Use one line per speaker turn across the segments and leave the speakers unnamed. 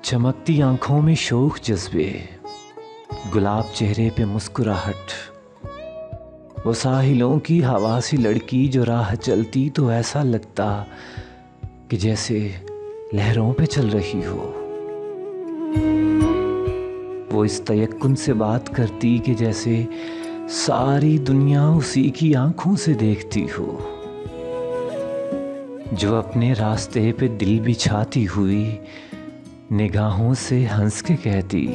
चमकती आंखों में शोख जज्बे, गुलाब चेहरे पे मुस्कुराहट। वो साहिलों की हवा सी लड़की जो राह चलती तो ऐसा लगता कि जैसे लहरों पे चल रही हो। वो इस तयक्कुन से बात करती कि जैसे सारी दुनिया उसी की आंखों से देखती हो। जो अपने रास्ते पे दिल बिछाती हुई निगाहों से हंस के कहती,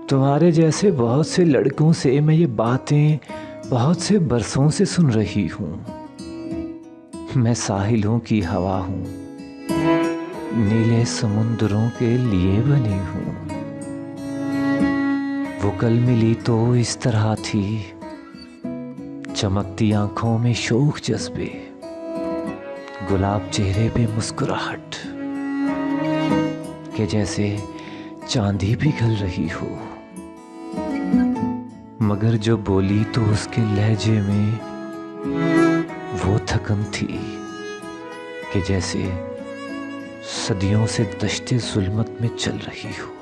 तुम्हारे जैसे बहुत से लड़कों से मैं ये बातें बहुत से बरसों से सुन रही हूँ। मैं साहिलों की हवा हूँ, नीले समुद्रों के लिए बनी हूँ। वो कल मिली तो इस तरह थी, चमकती आंखों में शोख जज्बे, गुलाब चेहरे पे मुस्कुराहट, कि जैसे चांदी पिघल रही हो। मगर जो बोली तो उसके लहजे में वो थकन थी कि जैसे सदियों से दश्ते जुल्मत में चल रही हो।